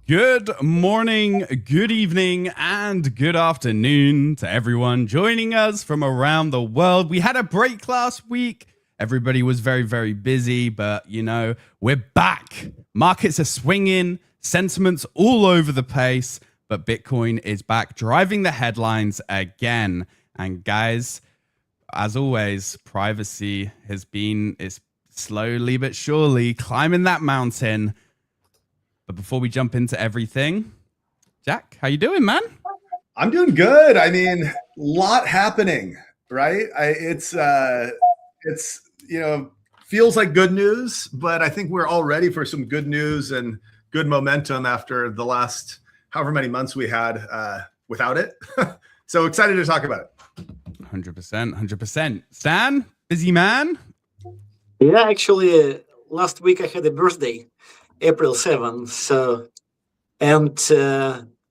Good morning, good evening, and good afternoon to everyone joining us from around the world. We had a break last week. Everybody was very, very busy, but we're back. Markets are swinging, sentiments all over the place, but Bitcoin is back driving the headlines again. And guys, as always, privacy is slowly but surely climbing that mountain. But before we jump into everything, Jack, how you doing, man? I'm doing good. I mean, a lot happening, right? It's feels like good news, but I think we're all ready for some good news and good momentum after the last however many months we had without it. So excited to talk about it. 100%. Stan, busy man? Yeah, actually, last week I had a birthday. April 7th. So, and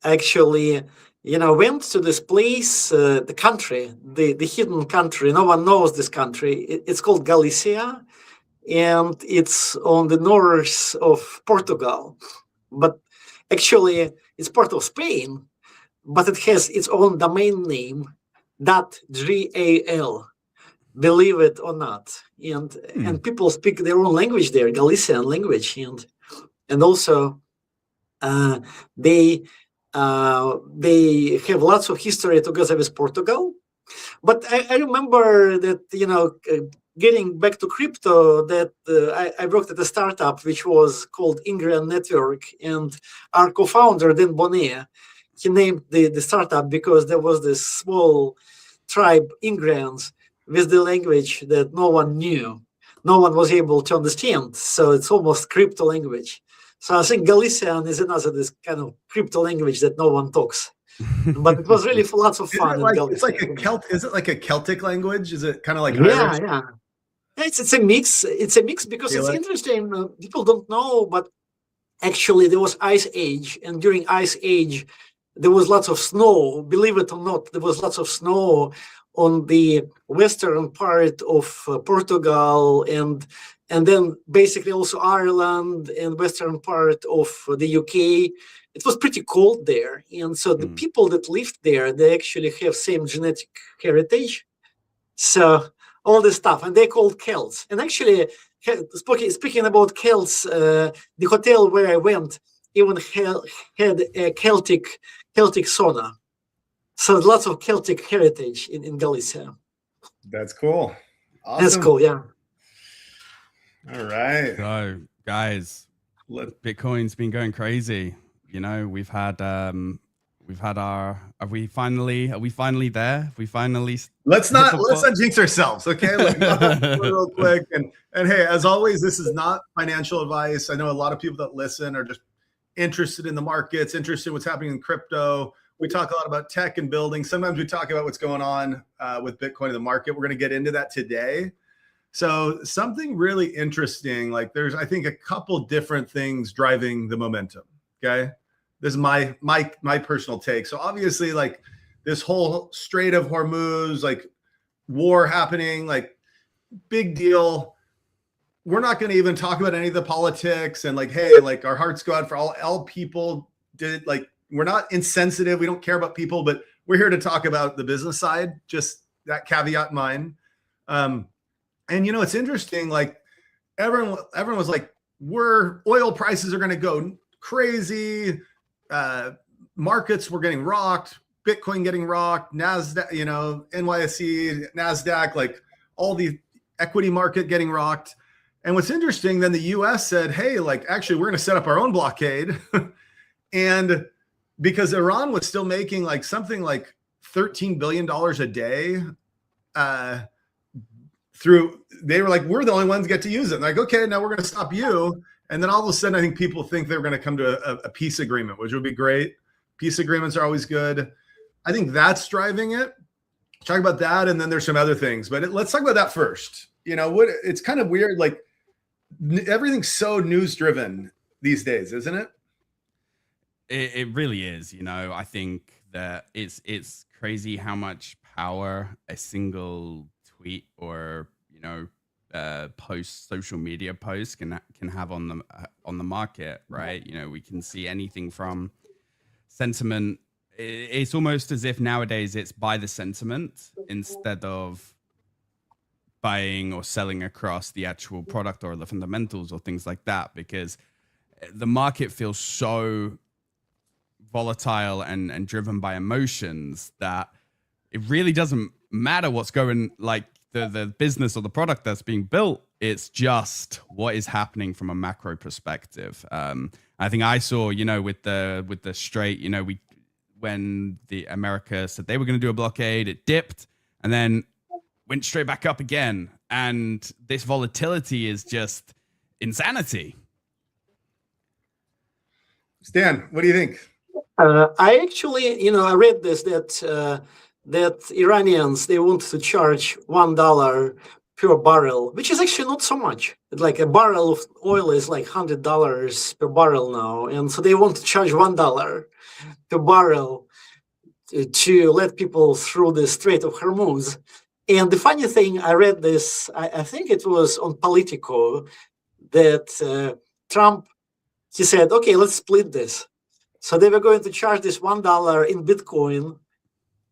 actually, went to this place, the country, the hidden country. No one knows this country. It's called Galicia, and it's on the north of Portugal. But actually, it's part of Spain, but it has its own domain name, .gal. Believe it or not, and people speak their own language there, Galician language, and also they have lots of history together with Portugal. But I remember that getting back to crypto, that I worked at a startup which was called Ingrian Network, and our co-founder Dan Bonnet, he named the startup because there was this small tribe Ingrians with the language that no one knew, no one was able to understand. So it's almost crypto language. So I think Galician is another this kind of crypto language that no one talks. But it was really lots of fun. It's like a Is it like a Celtic language? Is it kind of like Irish? Yeah. It's a mix. It's a mix because it's interesting. People don't know, but actually there was Ice Age, and during Ice Age there was lots of snow. Believe it or not, there was lots of snow on the western part of Portugal, and then basically also Ireland and western part of the UK. It was pretty cold there, and so the people that lived there, they actually have same genetic heritage. So all this stuff, and they're called Celts. And actually, speaking about Celts, the hotel where I went even had a Celtic sauna. So lots of Celtic heritage in Galicia. That's cool. Awesome. That's cool, yeah. All right. So, guys, Bitcoin's been going crazy. We've had our. Are we finally there? Have we finally? Let's not jinx ourselves, okay? Real quick, and hey, as always, this is not financial advice. I know a lot of people that listen are just interested in the markets, interested in what's happening in crypto. We talk a lot about tech and building. Sometimes we talk about what's going on with Bitcoin in the market. We're going to get into that today. So something really interesting, like there's, I think, a couple different things driving the momentum, okay? This is my personal take. So obviously, like this whole Strait of Hormuz, like war happening, like big deal. We're not going to even talk about any of the politics and like, hey, like our hearts go out for all people. We're not insensitive. We don't care about people, but we're here to talk about the business side. Just that caveat in mind. And it's interesting. Like everyone was like, oil prices are going to go crazy. Markets were getting rocked. Bitcoin getting rocked. NASDAQ, NYSE, NASDAQ, like all the equity market getting rocked. And what's interesting, then the U.S. said, hey, like actually we're going to set up our own blockade, and because Iran was still making like something like $13 billion a day they were like, we're the only ones get to use it. And like, okay, now we're going to stop you. And then all of a sudden, I think people think they're going to come to a peace agreement, which would be great. Peace agreements are always good. I think that's driving it. Talk about that. And then there's some other things, but let's talk about that first. It's kind of weird. Like everything's so news driven these days, isn't it? It really is. I think that it's crazy how much power a single tweet or posts, social media posts can have on the market, right? You know, we can see anything from sentiment. It's almost as if nowadays it's by the sentiment instead of buying or selling across the actual product or the fundamentals or things like that, because the market feels so volatile and driven by emotions that it really doesn't matter what's going, like the business or the product that's being built. It's just what is happening from a macro perspective. I think I saw, you know, with the Strait, you know, when the America said they were going to do a blockade, it dipped and then went straight back up again. And this volatility is just insanity. Stan, what do you think? I actually, you know, I read this that Iranians, they want to charge $1 per barrel, which is actually not so much. Like a barrel of oil is like $100 per barrel now, and so they want to charge $1 per barrel to let people through the Strait of Hormuz. And the funny thing, I read this, I think it was on Politico, that Trump, he said, okay, let's split this. So they were going to charge this $1 in Bitcoin,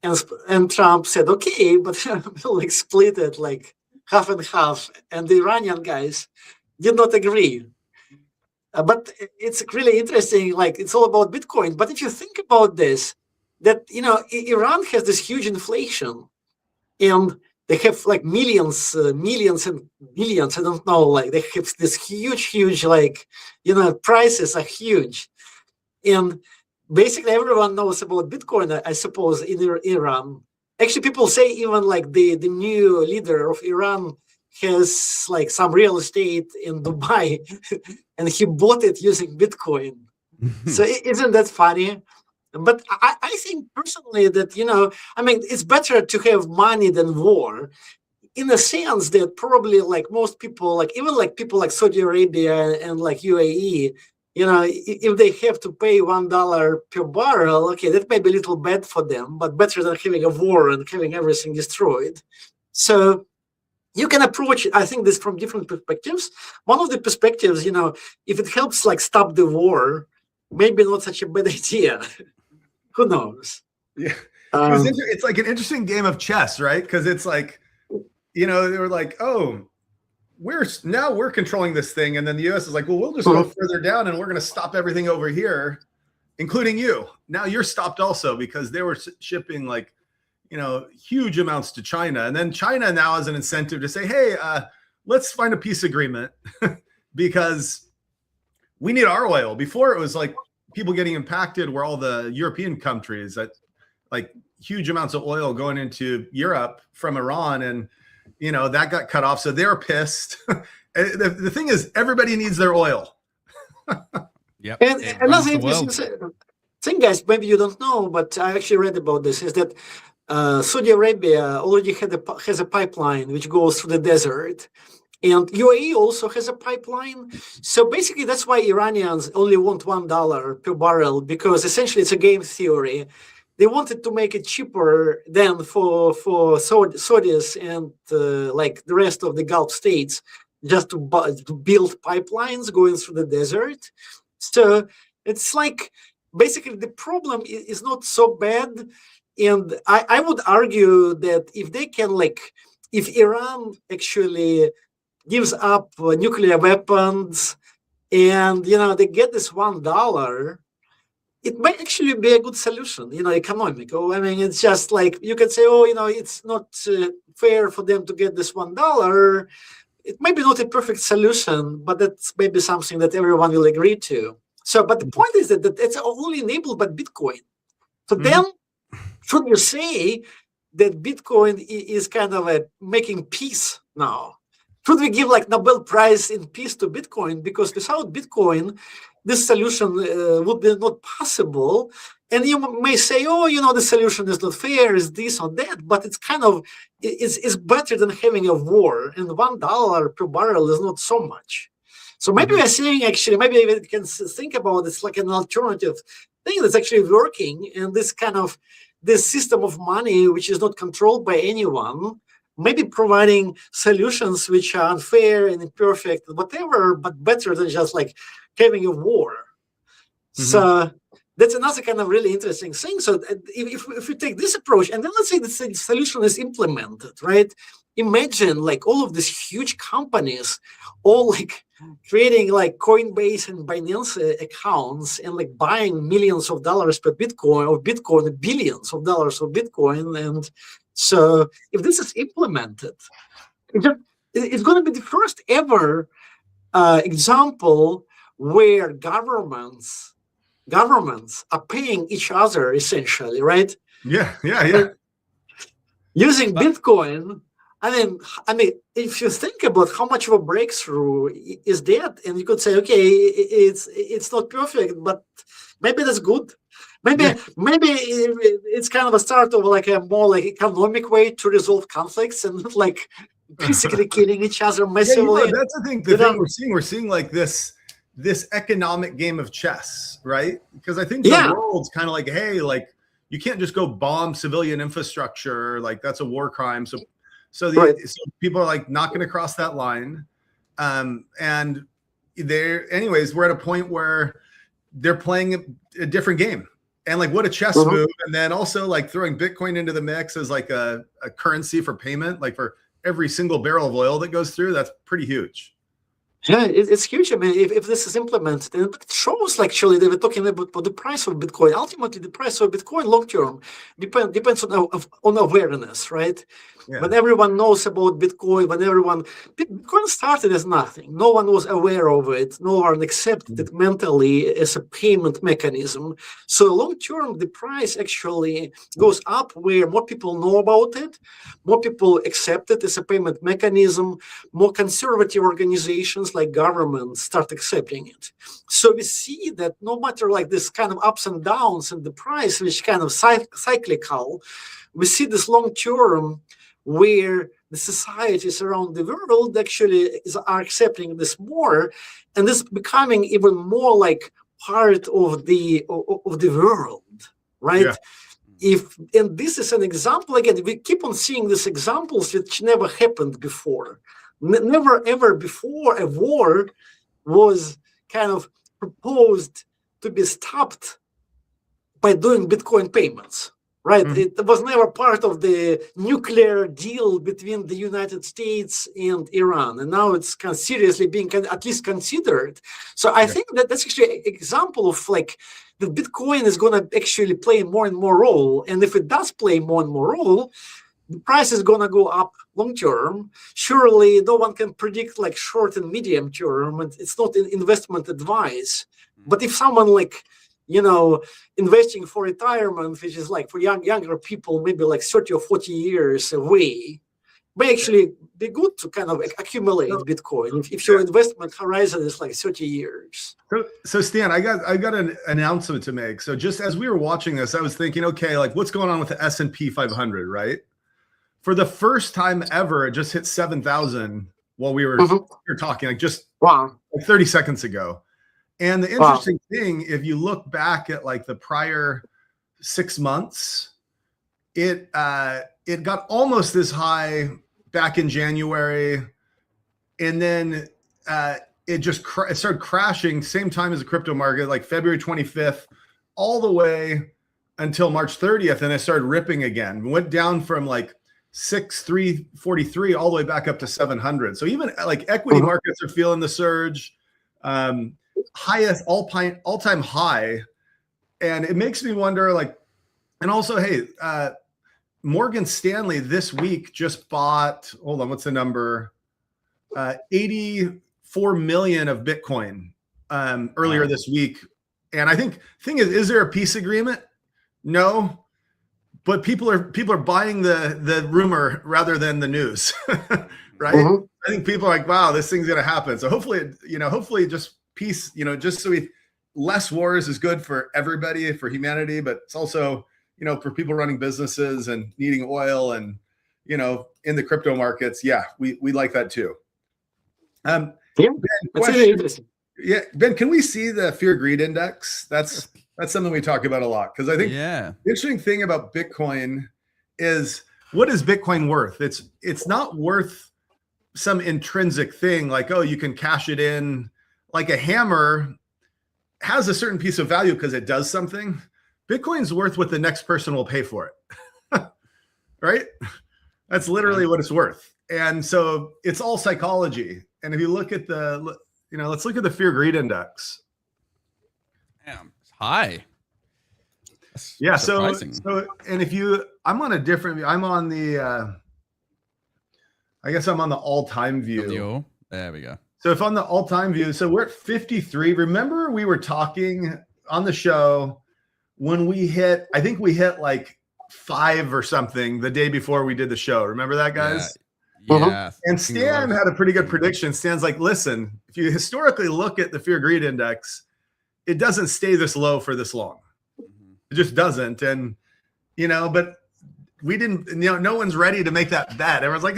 and Trump said, okay, but we'll like split it like half and half. And the Iranian guys did not agree. But it's really interesting, like it's all about Bitcoin. But if you think about this, that, you know, Iran has this huge inflation and they have like millions and billions, I don't know, like they have this huge, like, you know, prices are huge. And basically everyone knows about Bitcoin, I suppose, in Iran. Actually, people say even like the new leader of Iran has like some real estate in Dubai and he bought it using Bitcoin. So isn't that funny? But I think personally that, you know, I mean, it's better to have money than war, in the sense that probably like most people, like even like people like Saudi Arabia and like UAE, you know, if they have to pay $1 per barrel, okay, that may be a little bad for them, but better than having a war and having everything destroyed. So you can approach, I think, this from different perspectives. One of the perspectives, you know, if it helps like stop the war, maybe not such a bad idea. Who knows? Yeah, it's like an interesting game of chess, right? Because it's like, you know, they were like, oh, we're controlling this thing, and then the U.S. is like, well, we'll just go further down, and we're going to stop everything over here, including you. Now you're stopped also because they were shipping like, you know, huge amounts to China, and then China now has an incentive to say, hey, let's find a peace agreement because we need our oil. Before it was like people getting impacted were all the European countries that like huge amounts of oil going into Europe from Iran, and you know that got cut off, so they're pissed. The thing is, everybody needs their oil. Yep. And another interesting thing, guys, maybe you don't know, but I actually read about this, is that Saudi Arabia already has a pipeline which goes through the desert. And UAE also has a pipeline. So basically, that's why Iranians only want $1 per barrel, because essentially it's a game theory. They wanted to make it cheaper than for Saudis and like the rest of the Gulf states, just to build pipelines going through the desert. So it's like basically the problem is not so bad. And I would argue that if they can, like, if Iran actually gives up nuclear weapons and, you know, they get this $1, it might actually be a good solution, you know, economical. I mean, it's just like, you can say, oh, you know, it's not fair for them to get this $1. It may be not a perfect solution, but that's maybe something that everyone will agree to. So, but the point is that it's only enabled by Bitcoin. So then, should you say that Bitcoin is kind of making peace now? Should we give like Nobel Prize in peace to Bitcoin? Because without Bitcoin, this solution would be not possible. And you may say, oh, you know, the solution is not fair, is this or that, but it's kind of, it's better than having a war, and $1 per barrel is not so much. So maybe we're saying, actually, maybe we can think about it's like an alternative thing that's actually working, and this kind of, this system of money, which is not controlled by anyone, maybe providing solutions which are unfair and imperfect, whatever, but better than just like having a war. So that's another kind of really interesting thing. So if we take this approach, and then let's say the solution is implemented, right? Imagine like all of these huge companies all like creating like Coinbase and Binance accounts and like buying millions of dollars per Bitcoin, or Bitcoin billions of dollars of Bitcoin. And so if this is implemented, it's going to be the first ever example where governments are paying each other essentially, right? Yeah. Using Bitcoin. I mean, if you think about how much of a breakthrough is that, and you could say, okay, it's not perfect, but maybe that's good. Maybe it's kind of a start of like a more like economic way to resolve conflicts and not like basically killing each other massively. That's the thing. The thing we're seeing like this economic game of chess, right? Because I think the world's kind of like, hey, like you can't just go bomb civilian infrastructure, like that's a war crime. So people are like not going to cross that line, and anyways, we're at a point where they're playing a different game, and like what a chess move, and then also like throwing Bitcoin into the mix as like a currency for payment, like for every single barrel of oil that goes through. That's pretty huge. Yeah, it's huge. I mean, if this is implemented, it shows like actually they were talking about the price of Bitcoin. Ultimately, the price of Bitcoin long term depends on awareness, right? Yeah. When everyone knows about Bitcoin, Bitcoin started as nothing. No one was aware of it. No one accepted it mentally as a payment mechanism. So long term, the price actually goes up where more people know about it, more people accept it as a payment mechanism, more conservative organizations like governments start accepting it. So we see that no matter like this kind of ups and downs in the price, which kind of cyclical, we see this long term where the societies around the world actually are accepting this more, and this becoming even more like part of the world, right? Yeah. And this is an example, again, we keep on seeing these examples which never happened before. Never ever before a war was kind of proposed to be stopped by doing Bitcoin payments. Right, it was never part of the nuclear deal between the United States and Iran, and now it's kind of seriously being at least considered. So I think that's actually an example of like the Bitcoin is going to actually play more and more role, and if it does play more and more role, the price is going to go up long term. Surely, no one can predict like short and medium term, and it's not an investment advice. But if someone like investing for retirement, which is like for younger people, maybe like 30 or 40 years away, may actually be good to kind of accumulate Bitcoin if your investment horizon is like 30 years. So Stan, I got an announcement to make. So just as we were watching this, I was thinking, okay, like what's going on with the S&P 500, right? For the first time ever, it just hit 7,000 while we were talking, like just like 30 seconds ago. And the interesting thing, if you look back at like the prior 6 months, it got almost this high back in January, and then it just it started crashing same time as the crypto market, like February 25th, all the way until March 30th, and it started ripping again. Went down from like 6,343 all the way back up to 700. So even like equity markets are feeling the surge. Highest all-time high, and it makes me wonder, like, and also, hey, Morgan Stanley this week just bought, hold on, what's the number? 84 million of Bitcoin earlier this week. And I think thing is there a peace agreement? No, but people are buying the rumor rather than the news, right? I think people are like, wow, this thing's gonna happen. So hopefully just peace, just so less wars is good for everybody, for humanity, but it's also, for people running businesses and needing oil and, in the crypto markets. Yeah, we like that too. Ben, that's really interesting. Yeah, Ben, can we see the fear greed index? That's something we talk about a lot, because I think the interesting thing about Bitcoin is what is Bitcoin worth? It's not worth some intrinsic thing like, oh, you can cash it in. Like a hammer has a certain piece of value because it does something. Bitcoin's worth what the next person will pay for it. Right? That's literally what it's worth. And so it's all psychology. And if you look at let's look at the fear greed index. Damn, it's high. That's yeah. surprising. So, and if I'm on the, I guess I'm on the all-time view. There we go. So if on the all-time view, so we're at 53. Remember we were talking on the show when I think we hit like 5 or something the day before we did the show. Remember that, guys? Yeah. And Stan had a pretty good prediction. Stan's like, listen, if you historically look at the fear greed index, it doesn't stay this low for this long. It just doesn't. And, but we didn't, no one's ready to make that bet. Everyone's like,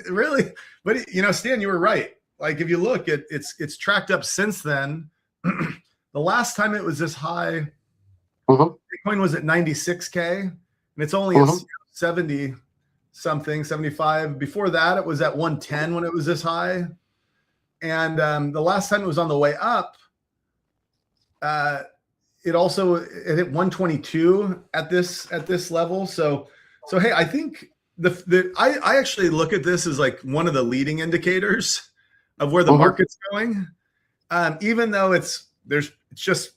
really? But, Stan, you were right. Like if you look at it's tracked up since then. The last time it was this high, Bitcoin was at 96K, and it's only at 70 something, 75. Before that, it was at 110 when it was this high. And the last time it was on the way up, it hit 122 at this level. So hey, I think I actually look at this as like one of the leading indicators of where the market's going. Even though it's just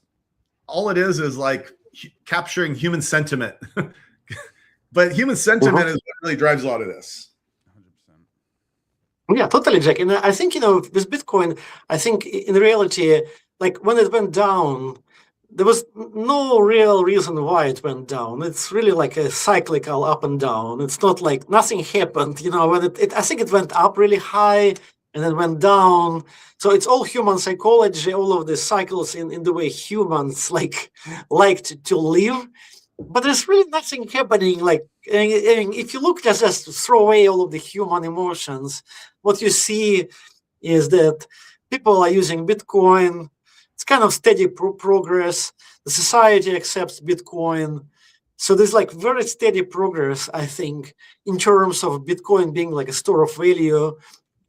all it is like capturing human sentiment. But human sentiment is what really drives a lot of this. 100%. Yeah, totally, Jack. And I think, with Bitcoin, I think in reality, like when it went down, there was no real reason why it went down. It's really like a cyclical up and down. It's not like nothing happened, when I think it went up really high and then went down. So it's all human psychology, all of the cycles in the way humans like to live. But there's really nothing happening. Like, if you look, just throw away all of the human emotions, what you see is that people are using Bitcoin. It's kind of steady progress. The society accepts Bitcoin. So there's like very steady progress, I think, in terms of Bitcoin being like a store of value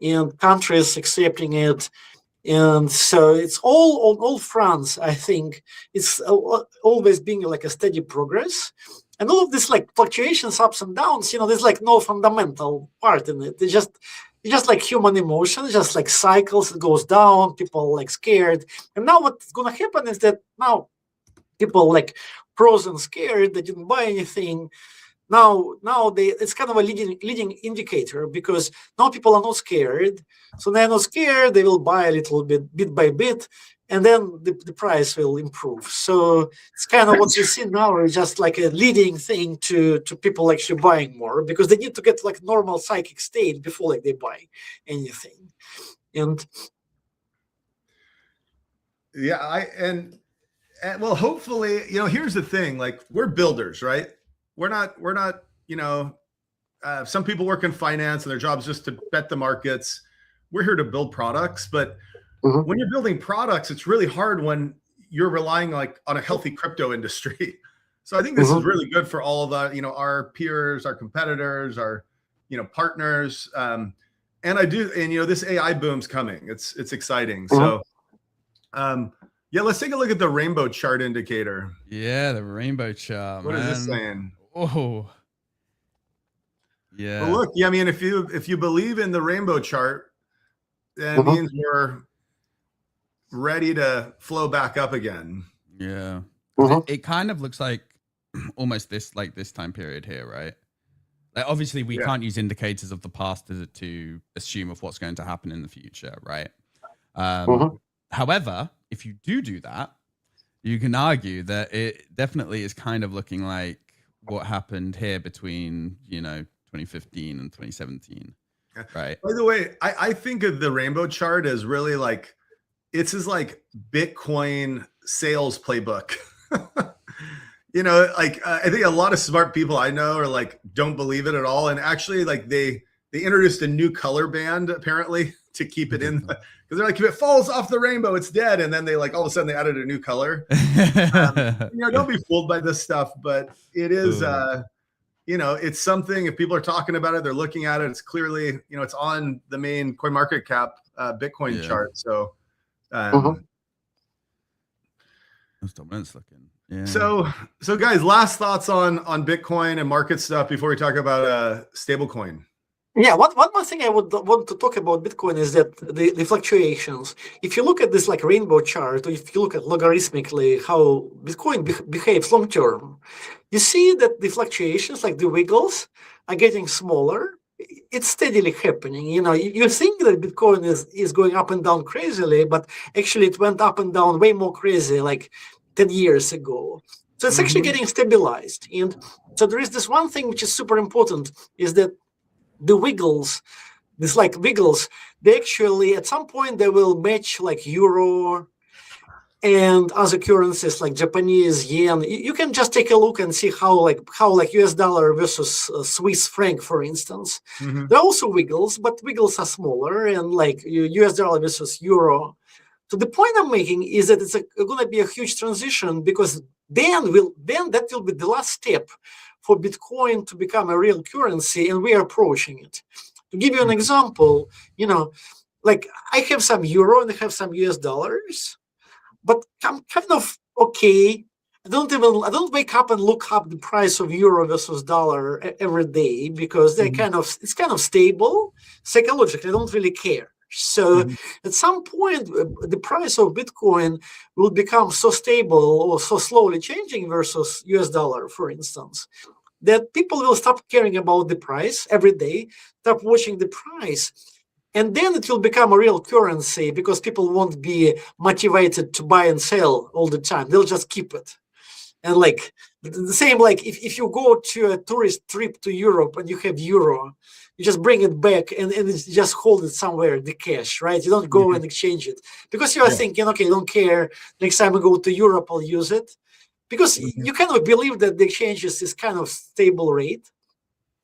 and countries accepting it. And so it's all on all fronts, I think. It's always being like a steady progress. And all of this like fluctuations, ups and downs, there's like no fundamental part in it. It's just like human emotion, just like cycles. It goes down, people like scared. And now what's going to happen is that now people like frozen scared, they didn't buy anything. Now it's kind of a leading indicator, because now people are not scared. So they're not scared, they will buy a little bit by bit, and then the price will improve. So it's kind of what you see now is just like a leading thing to people actually buying more, because they need to get like normal psychic state before like they buy anything. And yeah, and well, hopefully, here's the thing, like we're builders, right? We're not, some people work in finance and their job is just to bet the markets. We're here to build products, but when you're building products, it's really hard when you're relying like on a healthy crypto industry. So I think this is really good for all of the, our peers, our competitors, our, partners. And this AI boom's coming. It's exciting. So, yeah, let's take a look at the rainbow chart indicator. Yeah, the rainbow chart. What is this saying? Oh, yeah. Well, look, I mean, if you believe in the rainbow chart, then it means we're ready to flow back up again. Yeah. It kind of looks like almost this time period here, right? Like obviously we can't use indicators of the past to assume of what's going to happen in the future, right? However, if you do that, you can argue that it definitely is kind of looking like what happened here between 2015 and 2017, right? By the way, I think of the rainbow chart as really like it's his like Bitcoin sales playbook. I think a lot of smart people I know are like don't believe it at all, and actually like they introduced a new color band apparently to keep it in, because they're like, if it falls off the rainbow, it's dead. And then they like all of a sudden they added a new color. Don't be fooled by this stuff, but it is it's something, if people are talking about it, they're looking at it, it's clearly, it's on the main CoinMarketCap Bitcoin chart. So, That's dominance looking. Yeah. So guys, last thoughts on Bitcoin and market stuff before we talk about stablecoin. Yeah, one more thing I would want to talk about Bitcoin is that the fluctuations. If you look at this like rainbow chart, or if you look at logarithmically how Bitcoin behaves long term, you see that the fluctuations, like the wiggles, are getting smaller. It's steadily happening. You think that Bitcoin is going up and down crazily, but actually it went up and down way more crazy like 10 years ago. So it's actually getting stabilized. And so there is this one thing which is super important, is that the wiggles, they actually at some point they will match like euro and other currencies like Japanese yen. You can just take a look and see how US dollar versus Swiss franc, for instance. There are also wiggles, but wiggles are smaller, and like US dollar versus euro. So the point I'm making is that it's going to be a huge transition, because then that will be the last step for Bitcoin to become a real currency, and we are approaching it. To give you an example, like I have some euro and I have some US dollars, but I'm kind of okay. I don't wake up and look up the price of euro versus dollar every day, because it's kind of stable psychologically. I don't really care. So at some point, the price of Bitcoin will become so stable or so slowly changing versus US dollar, for instance, that people will stop caring about the price every day, stop watching the price. And then it will become a real currency, because people won't be motivated to buy and sell all the time. They'll just keep it. And like the same, like if you go to a tourist trip to Europe and you have euro, you just bring it back and just hold it somewhere, the cash, right? You don't go and exchange it, because you are thinking, okay, I don't care. Next time I go to Europe, I'll use it. Because you cannot believe that the exchange is kind of stable rate.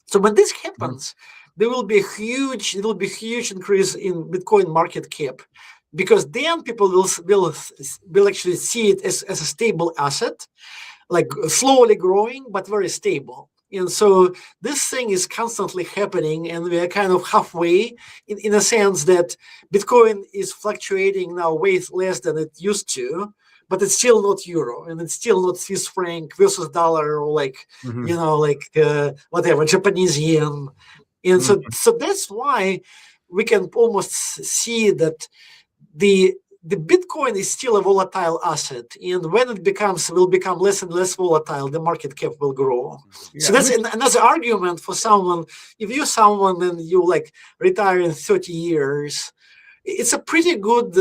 So when this happens, there will be a huge increase in Bitcoin market cap, because then people will actually see it as a stable asset, like slowly growing but very stable. And so this thing is constantly happening, and we are kind of halfway in a sense that Bitcoin is fluctuating now way less than it used to, but it's still not euro, and it's still not Swiss franc versus dollar, or like whatever, Japanese yen. And so that's why we can almost see that the Bitcoin is still a volatile asset, and when it will become less and less volatile, the market cap will grow. So that's another argument for someone. If you're someone and you like retire in 30 years, it's a pretty good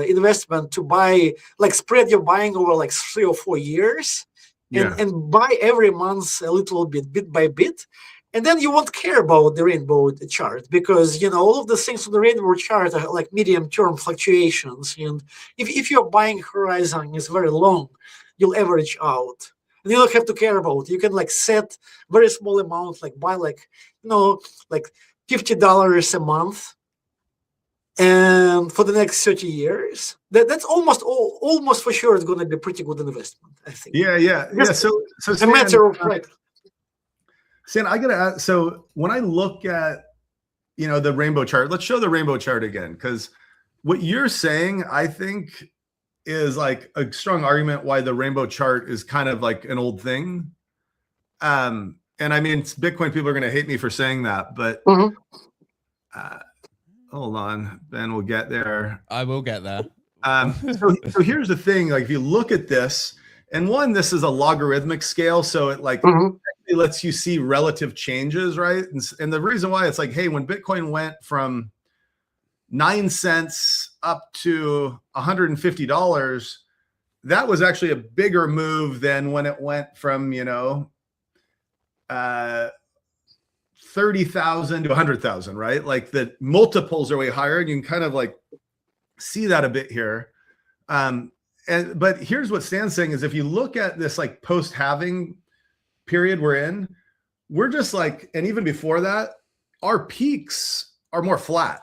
investment to buy, like spread your buying over like 3 or 4 years, and buy every month a little bit by bit. And then you won't care about the rainbow chart, because all of the things on the rainbow chart are like medium-term fluctuations. And if your buying horizon is very long, you'll average out, and you don't have to care about it. You can like set very small amount, like buy like $50 a month, and for the next 30 years, that's almost for sure it's going to be a pretty good investment, I think. So it's a matter of right. Stan, I gotta ask, so when I look at the rainbow chart, let's show the rainbow chart again, because what you're saying, I think, is like a strong argument why the rainbow chart is kind of like an old thing. And I mean, Bitcoin people are going to hate me for saying that, but hold on, Ben, we'll get there. I will get there. So here's the thing, like if you look at this, and this is a logarithmic scale, so it like it lets you see relative changes, right? And the reason why, it's like, hey, when Bitcoin went from 9 cents up to $150, that was actually a bigger move than when it went from 30,000 to 100,000, right? Like the multiples are way higher, and you can kind of like see that a bit here. But here's what Stan's saying is, if you look at this like post-halving period we're in, we're just like, and even before that, our peaks are more flat.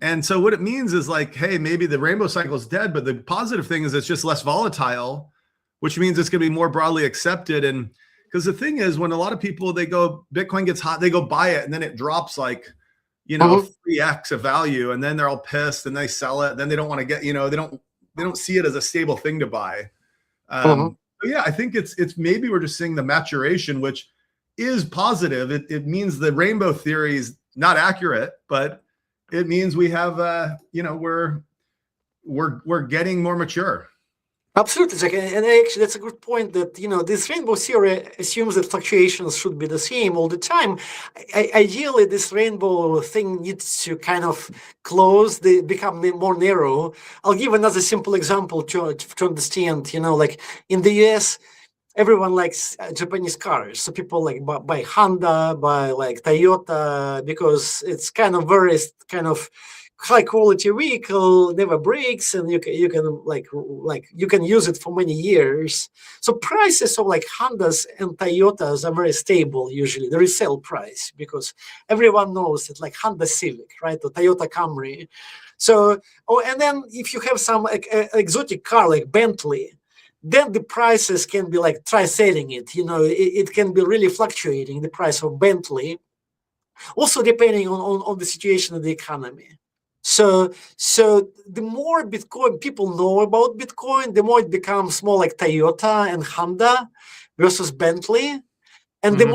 And so what it means is like, hey, maybe the rainbow cycle is dead, but the positive thing is it's just less volatile, which means it's going to be more broadly accepted. And Because the thing is, when a lot of people, Bitcoin gets hot, they go buy it, and then it drops like, 3x of value, and then they're all pissed and they sell it. Then they don't want to get, they don't see it as a stable thing to buy. But yeah, I think it's maybe we're just seeing the maturation, which is positive. It means the rainbow theory is not accurate, but it means we have, we're getting more mature. Absolutely, Zach. And actually, that's a good point that, this rainbow theory assumes that fluctuations should be the same all the time. Ideally, this rainbow thing needs to kind of become more narrow. I'll give another simple example to understand, like in the US, everyone likes Japanese cars. So people like buy Honda, buy like Toyota, because it's kind of very kind of high quality vehicle, never breaks, and you can use it for many years. So prices of like Hondas and Toyotas are very stable usually, the resale price, because everyone knows that like Honda Civic, right, or Toyota Camry. So, and then if you have some exotic car like Bentley, then the prices can be like, try selling it. It can be really fluctuating, the price of Bentley, also depending on the situation of the economy. So the more Bitcoin people know about Bitcoin, the more it becomes more like Toyota and Honda versus Bentley. And the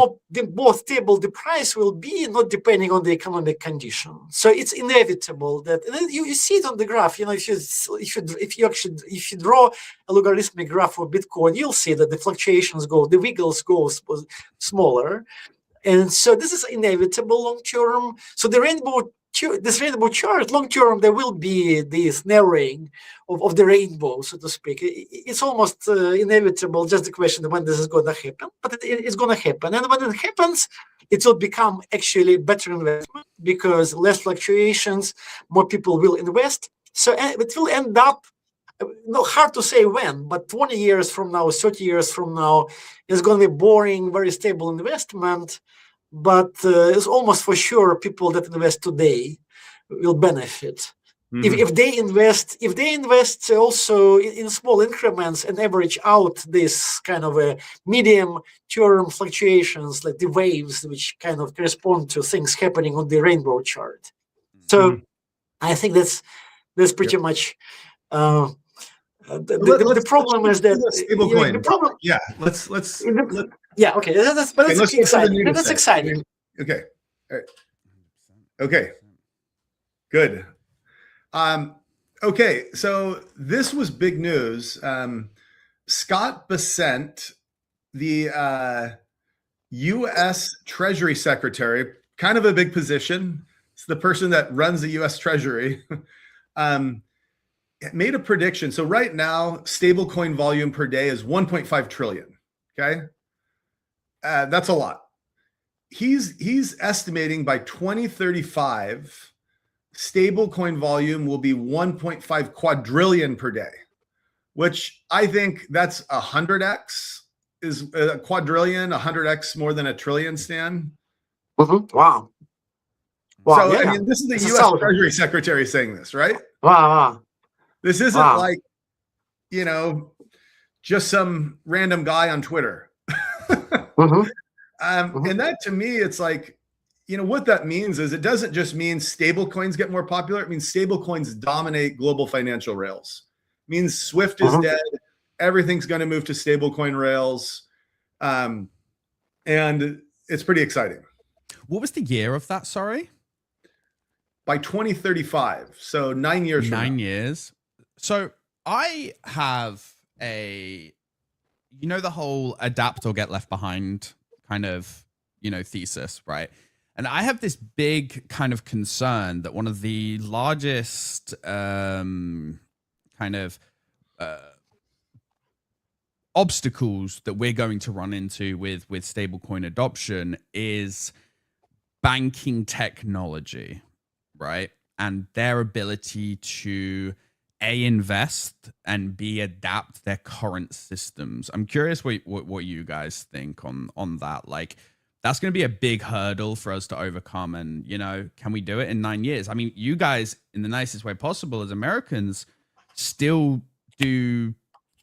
more stable the price will be, not depending on the economic condition. So it's inevitable that, and then you see it on the graph. If you draw a logarithmic graph of Bitcoin, you'll see that the fluctuations the wiggles go smaller, and so this is inevitable long term. So this rainbow chart, long term, there will be this narrowing of the rainbow, so to speak. It's almost inevitable, just the question of when this is going to happen, but it's going to happen. And when it happens, it will become actually better investment because less fluctuations, more people will invest. So it will end up, hard to say when, but 20 years from now, 30 years from now, it's going to be boring, very stable investment. But it's almost for sure people that invest today will benefit. If they invest also in small increments and average out this kind of a medium-term fluctuations, like the waves, which kind of correspond to things happening on the rainbow chart. So I think that's pretty much. The problem is that the problem. Yeah, let's. Yeah. Okay. That's exciting. That's exciting. Okay. All right. Okay. Good. Okay. So this was big news. Scott Bessent, the U.S. Treasury Secretary, kind of a big position. It's the person that runs the U.S. Treasury. Made a prediction. So right now, stablecoin volume per day is 1.5 trillion. Okay. That's a lot. He's estimating by 2035, stablecoin volume will be 1.5 quadrillion per day, which I think that's 100x is a quadrillion, 100x more than a trillion, Stan. Wow. So, yeah. I mean, this is the U.S. Treasury Secretary saying this, right? Wow. This isn't like, just some random guy on Twitter. And that to me, it's like, what that means is it doesn't just mean stable coins get more popular. It means stable coins dominate global financial rails. It means Swift is dead. Everything's going to move to stable coin rails. And it's pretty exciting. What was the year of that? Sorry. By 2035. So 9 years from now. 9 years. So I have the whole adapt or get left behind kind of, thesis, right? And I have this big kind of concern that one of the largest obstacles that we're going to run into with stablecoin adoption is banking technology, right? And their ability to invest and adapt their current systems. I'm curious what you guys think on that. Like, that's going to be a big hurdle for us to overcome. And, can we do it in 9 years? I mean, you guys, in the nicest way possible as Americans, still do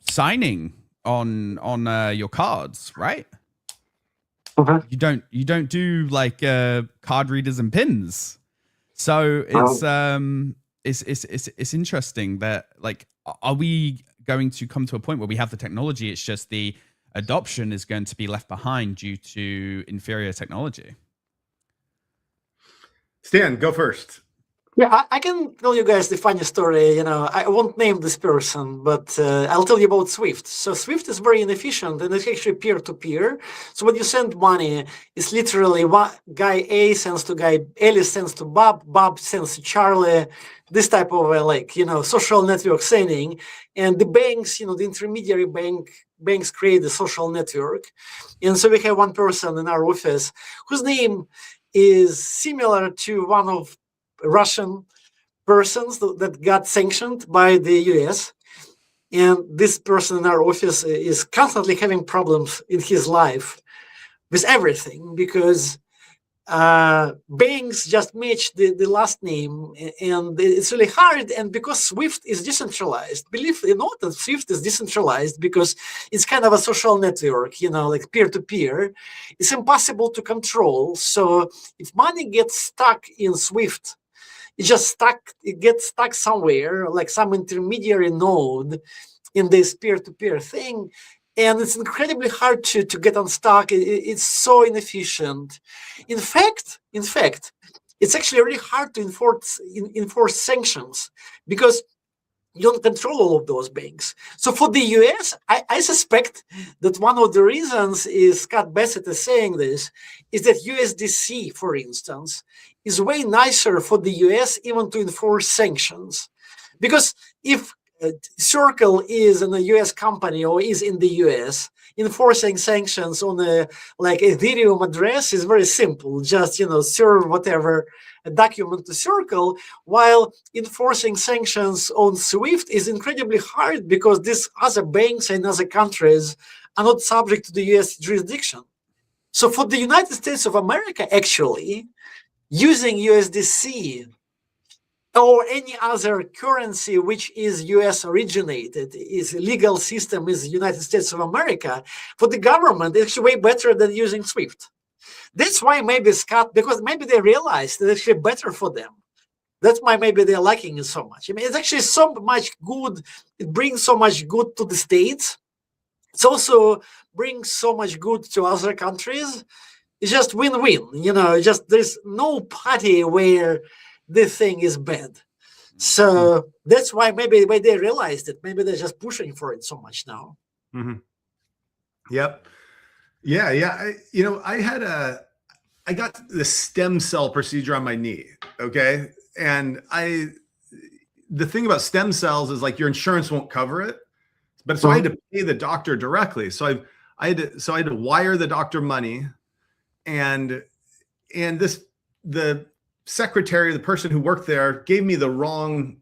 signing on your cards, right? you don't do like card readers and pins. So it's interesting that, like, are we going to come to a point where we have the technology, it's just the adoption is going to be left behind due to inferior technology? Stan, go first. Yeah, I can tell you guys the funny story. I won't name this person, but I'll tell you about Swift. So Swift is very inefficient, and it's actually peer-to-peer. So when you send money, it's literally guy A sends to guy, Alice sends to Bob, Bob sends to Charlie, this type of social network sending. And the banks, the intermediary banks create a social network. And so we have one person in our office whose name is similar to one of Russian persons that got sanctioned by the US. And this person in our office is constantly having problems in his life with everything because banks just match the last name, and it's really hard. And because Swift is decentralized, believe it or not, that Swift is decentralized because it's kind of a social network, like peer-to-peer, it's impossible to control. So if money gets stuck in Swift, it gets stuck somewhere, like some intermediary node in this peer-to-peer thing. And it's incredibly hard to get unstuck. It's so inefficient. In fact, it's actually really hard to enforce sanctions because you don't control all of those banks. So for the US, I suspect that one of the reasons is Scott Bassett is saying this, is that USDC, for instance, is way nicer for the US even to enforce sanctions. Because if Circle is in a US company or is in the US, enforcing sanctions on a Ethereum address is very simple. Just, serve whatever document to Circle, while enforcing sanctions on Swift is incredibly hard because these other banks and other countries are not subject to the US jurisdiction. So for the United States of America, actually, using USDC or any other currency which is US originated, is a legal system is the United States of America, for the government, it's actually way better than using SWIFT. That's why maybe Scott, because maybe they realized that it's actually better for them. That's why maybe they're liking it so much. I mean, it's actually so much good. It brings so much good to the States. It also brings so much good to other countries. It's just win-win, just there's no party where this thing is bad. So that's why maybe when they realized it, maybe they're just pushing for it so much now. Mm-hmm. Yep. Yeah. I got the stem cell procedure on my knee. Okay. And the thing about stem cells is like your insurance won't cover it, but so I had to pay the doctor directly. So I had to wire the doctor money, and the secretary, the person who worked there, gave me the wrong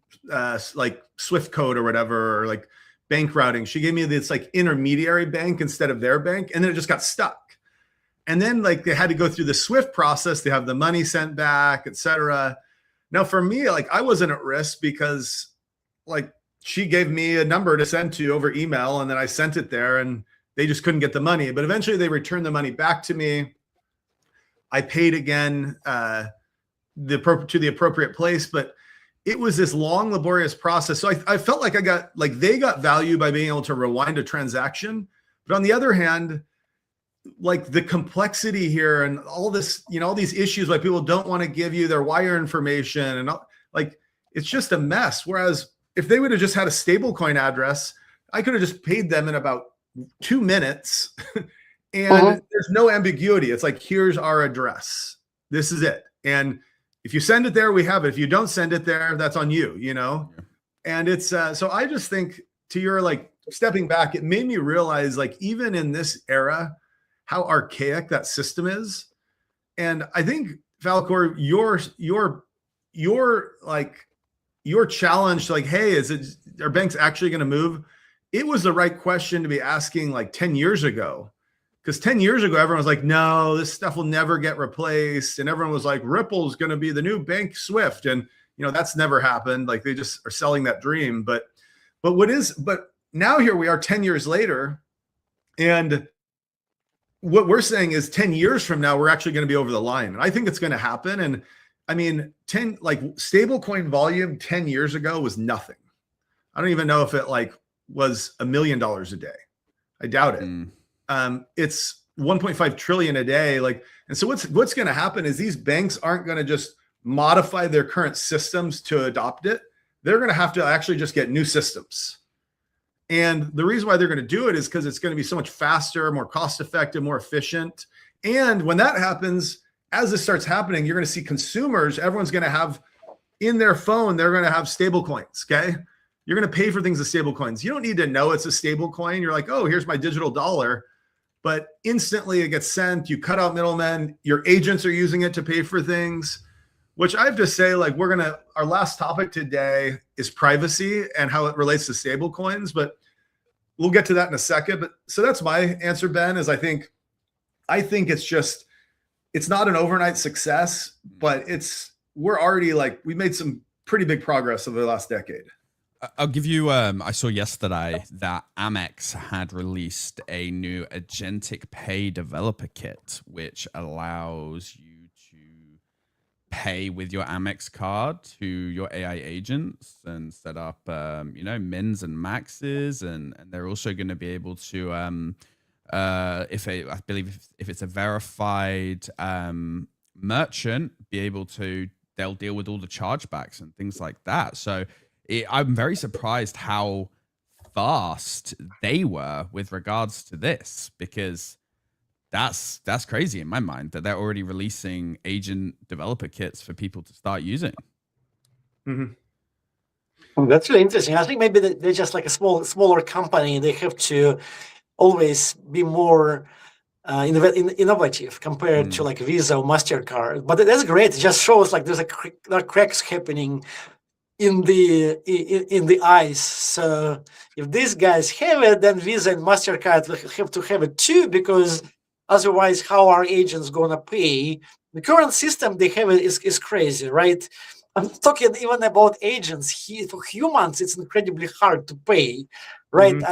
Swift code or whatever, or like bank routing. She gave me this like intermediary bank instead of their bank, and then it just got stuck. And then like they had to go through the Swift process. They have the money sent back, etc. Now for me, like I wasn't at risk because like she gave me a number to send to over email, and then I sent it there, and they just couldn't get the money. But eventually they returned the money back to me. I paid again to the appropriate place, but it was this long, laborious process. So I felt like they got value by being able to rewind a transaction. But on the other hand, like the complexity here and all this, all these issues, why people don't want to give you their wire information and like, it's just a mess. Whereas if they would have just had a stablecoin address, I could have just paid them in about 2 minutes and there's no ambiguity. It's like, here's our address. This is it. And if you send it there, we have it. If you don't send it there, that's on you, And it's, so I just think to your like stepping back, it made me realize like, even in this era, how archaic that system is. And I think Falcor, your challenge to like, hey, are banks actually going to move? It was the right question to be asking like 10 years ago. Because 10 years ago, everyone was like, no, this stuff will never get replaced. And everyone was like, Ripple's going to be the new bank Swift. And, that's never happened. Like they just are selling that dream. But now here we are 10 years later. And what we're saying is 10 years from now, we're actually going to be over the line. And I think it's going to happen. And I mean, stablecoin volume 10 years ago was nothing. I don't even know if it was $1 million a day. I doubt it. It's 1.5 trillion a day. And so what's going to happen is these banks aren't going to just modify their current systems to adopt it. They're going to have to actually just get new systems. And the reason why they're going to do it is because it's going to be so much faster, more cost effective, more efficient. And when that happens, as this starts happening, you're going to see consumers, everyone's going to have in their phone, they're going to have stable coins. Okay. You're going to pay for things with stable coins. You don't need to know it's a stable coin. You're like, oh, here's my digital dollar. But instantly it gets sent. You cut out middlemen. Your agents are using it to pay for things, which I have to say, our last topic today is privacy and how it relates to stable coins, but we'll get to that in a second. But so that's my answer, Ben, is I think it's not an overnight success, but we're already we made some pretty big progress over the last decade. I'll give you, I saw yesterday that Amex had released a new agentic pay developer kit, which allows you to pay with your Amex card to your AI agents and set up, mins and maxes. And they're also going to be able to, I believe if it's a verified merchant, they'll deal with all the chargebacks and things like that. So I'm very surprised how fast they were with regards to this, because that's crazy in my mind that they're already releasing agent developer kits for people to start using. Well, that's really interesting. I think maybe they're just like a smaller company. They have to always be more innovative compared to Visa or MasterCard. But that's great. It just shows there are cracks happening in the ice. So if these guys have it, then Visa and MasterCard will have to have it too, because otherwise how are agents gonna pay? The current system they have is crazy, right? I'm talking even about agents. For humans, it's incredibly hard to pay, right?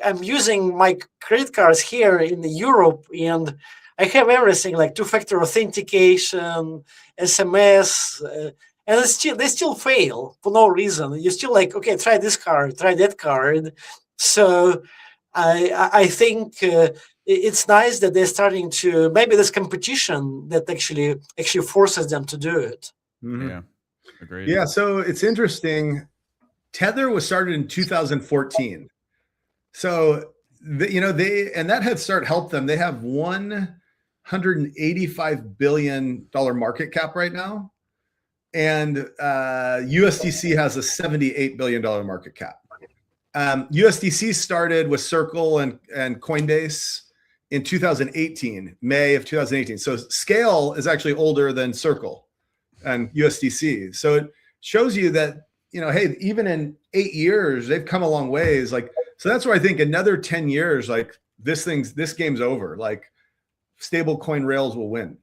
I'm using my credit cards here in Europe, and I have everything two-factor authentication, SMS, and they still fail for no reason. You're still okay, try this card, try that card. So I think it's nice that they're starting to, maybe there's competition that actually forces them to do it. Yeah, agreed. Yeah, so it's interesting. Tether was started in 2014. So that Head Start helped them. They have $185 billion market cap right now. And USDC has a $78 billion market cap. USDC started with Circle and Coinbase in 2018, May of 2018. So Scale is actually older than Circle and USDC. So it shows you that, hey, even in 8 years, they've come a long ways. So that's where I think another 10 years, this game's over. Stable coin rails will win.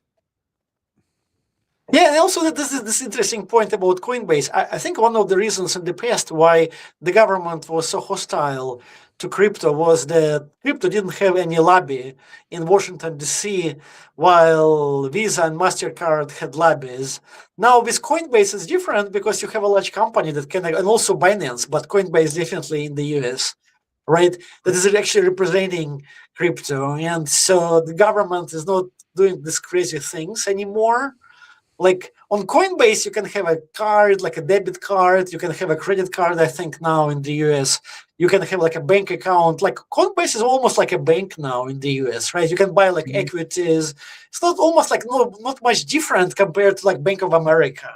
Yeah, and also this interesting point about Coinbase. I think one of the reasons in the past why the government was so hostile to crypto was that crypto didn't have any lobby in Washington, D.C., while Visa and MasterCard had lobbies. Now with Coinbase, it's different because you have a large company that can, and also Binance, but Coinbase definitely in the US, right? That is actually representing crypto. And so the government is not doing these crazy things anymore. On Coinbase, you can have a card, a debit card. You can have a credit card, I think, now in the US. You can have a bank account. Coinbase is almost like a bank now in the US, right? You can buy equities. It's not almost not much different compared to Bank of America.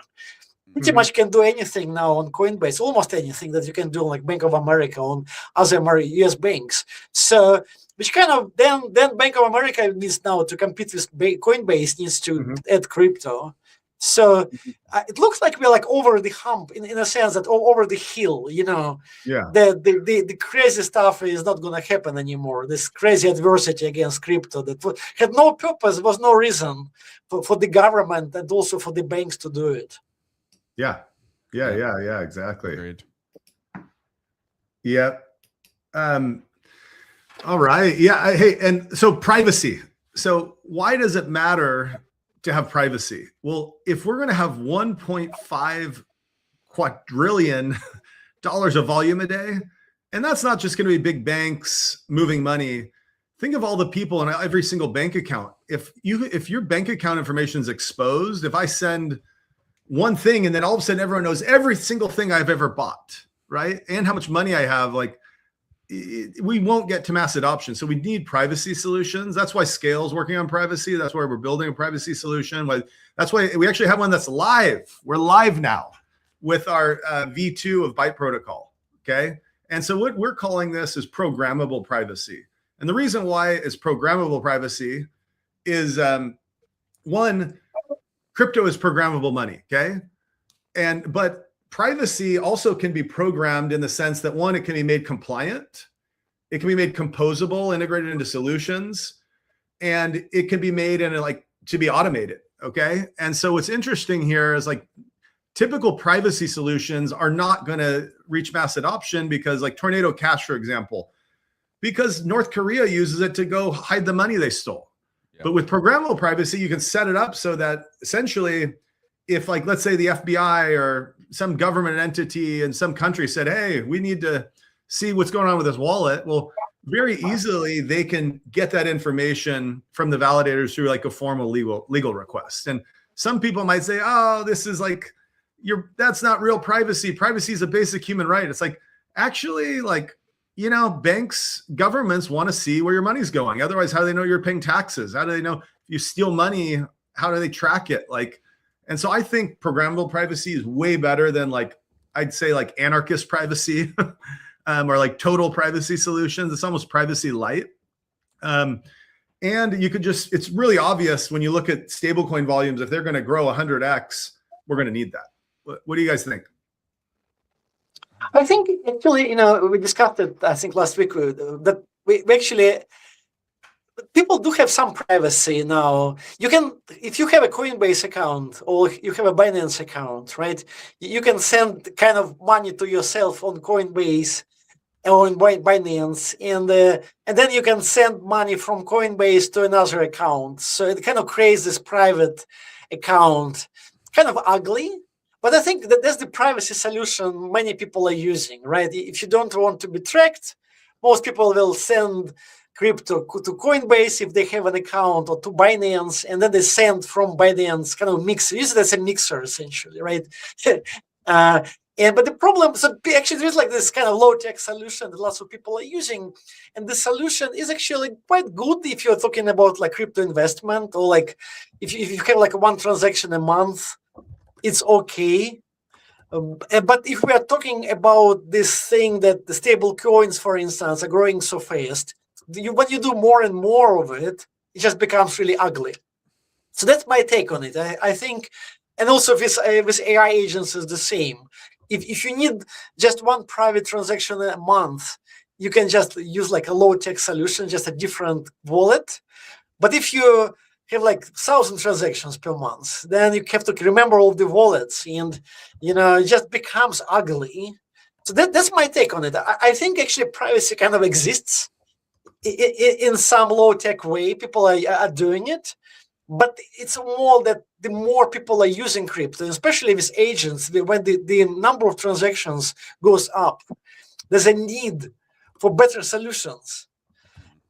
Pretty much can do anything now on Coinbase, almost anything that you can do on Bank of America, on other US banks. So which kind of then Bank of America needs now to compete with Coinbase, needs to add crypto. So it looks like we're over the hump in a sense, that over the hill, Yeah. The crazy stuff is not going to happen anymore. This crazy adversity against crypto that had no purpose, was no reason for the government and also for the banks to do it. Yeah, exactly. Agreed. Yep. All right. Yeah. Hey, and so privacy. So why does it matter to have privacy? Well, if we're going to have 1.5 quadrillion dollars of volume a day, and that's not just going to be big banks moving money. Think of all the people in every single bank account. If your bank account information is exposed, if I send one thing and then all of a sudden everyone knows every single thing I've ever bought, right? And how much money I have, like we won't get to mass adoption. So we need privacy solutions. That's why Scale's working on privacy. That's why we're building a privacy solution. That's why we actually have one that's live. We're live now with our V2 of Byte Protocol, okay? And so what we're calling this is programmable privacy. And the reason why it's programmable privacy is one, crypto is programmable money, okay? But privacy also can be programmed in the sense that one, it can be made compliant, it can be made composable, integrated into solutions, and it can be made in to be automated, okay? And so what's interesting here is typical privacy solutions are not going to reach mass adoption because Tornado Cash, for example, because North Korea uses it to go hide the money they stole. Yep. But with programmable privacy, you can set it up so that essentially if let's say the FBI or some government entity in some country said, hey, we need to see what's going on with this wallet. Well, very easily they can get that information from the validators through a formal legal request. And some people might say, oh, this is that's not real privacy. Privacy is a basic human right. It's actually banks, governments want to see where your money's going. Otherwise, how do they know you're paying taxes? How do they know if you steal money? How do they track it? And so I think programmable privacy is way better than I'd say anarchist privacy or total privacy solutions. It's almost privacy light. And you could it's really obvious when you look at stablecoin volumes, if they're going to grow 100x, we're going to need that. What do you guys think? I think actually, we discussed it, I think last week, that we actually, people do have some privacy now. You can, if you have a Coinbase account or you have a Binance account, right? You can send kind of money to yourself on Coinbase or on Binance, and then you can send money from Coinbase to another account. So it kind of creates this private account, kind of ugly. But I think that's the privacy solution many people are using, right? If you don't want to be tracked, most people will send crypto to Coinbase if they have an account, or to Binance, and then they send from Binance, kind of mix, use it as a mixer essentially, right? But the problem, so actually there's this kind of low-tech solution that lots of people are using, and the solution is actually quite good if you're talking about crypto investment, or if you have one transaction a month, it's okay. But if we are talking about this thing that the stable coins, for instance, are growing so fast, when you do more and more of it, it just becomes really ugly. So that's my take on it. I think, and also with AI agents is the same. If you need just one private transaction a month, you can just use a low-tech solution, just a different wallet. But if you have 1,000 transactions per month, then you have to remember all the wallets, and it just becomes ugly. So that's my take on it. I think actually privacy kind of exists in some low-tech way. People are doing it, but it's more that the more people are using crypto, especially with agents, when the number of transactions goes up, there's a need for better solutions.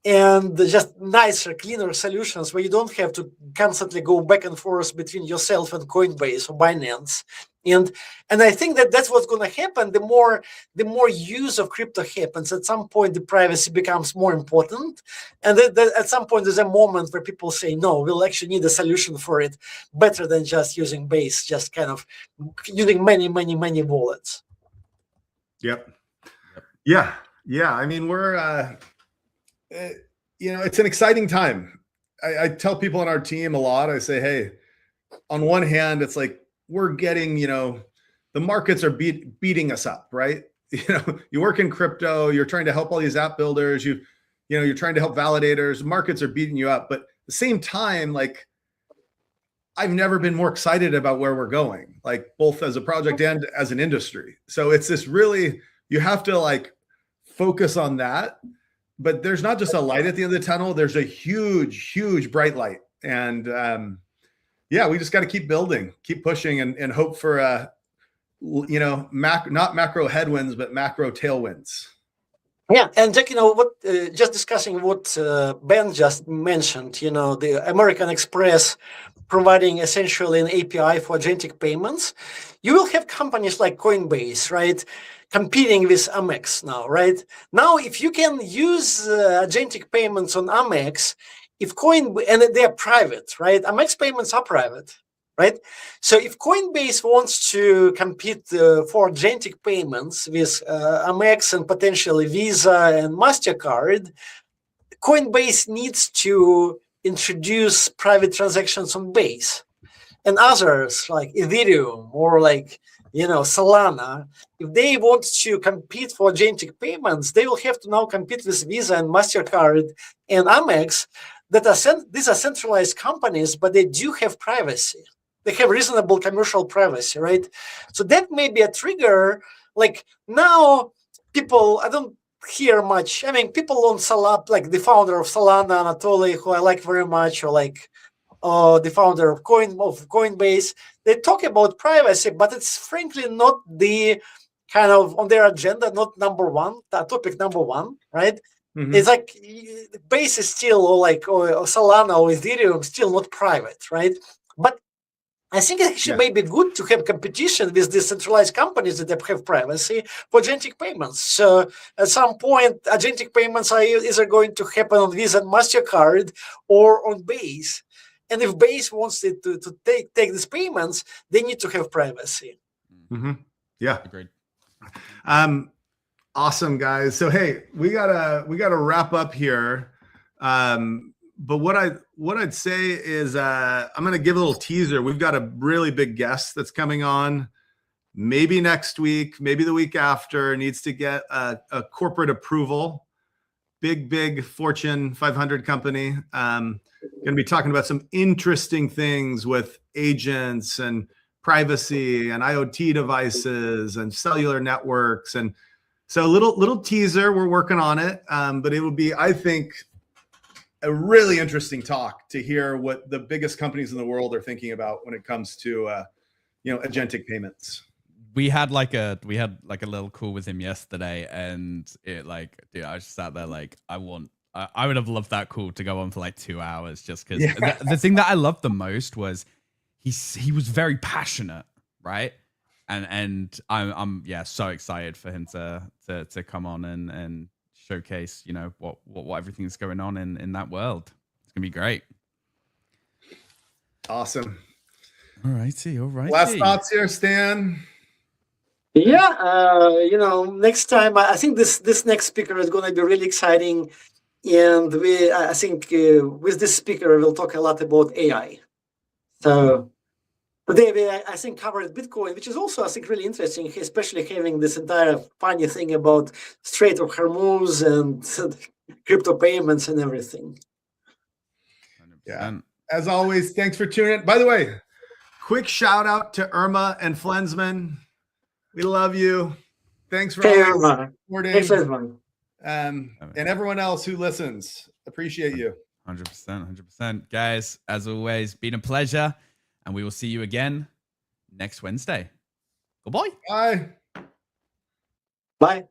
And just nicer, cleaner solutions where you don't have to constantly go back and forth between yourself and Coinbase or Binance. And I think that's what's going to happen. The more use of crypto happens, at some point the privacy becomes more important. And at some point there's a moment where people say, no, we'll actually need a solution for it better than just using Base, just kind of using many wallets. Yep. Yeah. I mean, we're... it's an exciting time. I tell people on our team a lot. I say, hey, on one hand, it's we're getting, the markets are beating us up, right? You work in crypto, you're trying to help all these app builders, you're trying to help validators, markets are beating you up. But at the same time, I've never been more excited about where we're going, both as a project and as an industry. So it's this really, you have to focus on that. but there's not just a light at the end of the tunnel. There's a huge bright light. And yeah, we just got to keep building, keep pushing, and hope for not macro headwinds, but macro tailwinds. Yeah, and Jack, just discussing what Ben just mentioned, the American Express providing essentially an API for agentic payments. You will have companies like Coinbase, right, competing with Amex now, right? Now, if you can use agentic payments on Amex, and they're private, right? Amex payments are private, right? So if Coinbase wants to compete for agentic payments with Amex and potentially Visa and MasterCard, Coinbase needs to introduce private transactions on Base. And others like Ethereum or like, Solana, if they want to compete for agentic payments, they will have to now compete with Visa and MasterCard and Amex these are centralized companies, but they do have privacy. They have reasonable commercial privacy, right? So that may be a trigger. Like now, I don't hear much. I mean, people on Solana, like the founder of Solana, Anatoly, who I like very much, or like the founder of Coinbase, they talk about privacy, but it's frankly not the kind of on their agenda, not topic number one, right? Mm-hmm. It's like Base is still, or Solana or Ethereum, still not private, right? But I think it actually may be good to have competition with decentralized companies that have privacy for agentic payments. So at some point, agentic payments are either going to happen on Visa and MasterCard or on Base. And if Base wants it to take these payments, they need to have privacy. Mm-hmm. Yeah. Agreed. Awesome, guys. So hey, we gotta wrap up here. But what I'd say is I'm gonna give a little teaser. We've got a really big guest that's coming on, maybe next week, maybe the week after. Needs to get a corporate approval. Big Fortune 500 company. Gonna be talking about some interesting things with agents and privacy and IoT devices and cellular networks. And so little teaser, we're working on it. But it will be, I think, a really interesting talk to hear what the biggest companies in the world are thinking about when it comes to agentic payments. We had like a little call with him yesterday, and it dude, I just sat there I would have loved that call to go on for like 2 hours, just because the thing that I loved the most was he was very passionate, right? And I'm so excited for him to come on and showcase what everything's going on in that world. It's gonna be great. Awesome. All righty. Last thoughts here, Stan. Yeah, next time I think this next speaker is going to be really exciting, and I think with this speaker we'll talk a lot about AI. So today we I think covered Bitcoin, which is also I think really interesting, especially having this entire funny thing about Strait of Hormuz and crypto payments and everything. 100%. Yeah. As always, thanks for tuning in. By the way, quick shout out to Irma and Flensman. We love you. Thanks for supporting. Thanks, everyone. And everyone else who listens. Appreciate you. 100%. Guys, as always, been a pleasure. And we will see you again next Wednesday. Goodbye. Bye. Bye.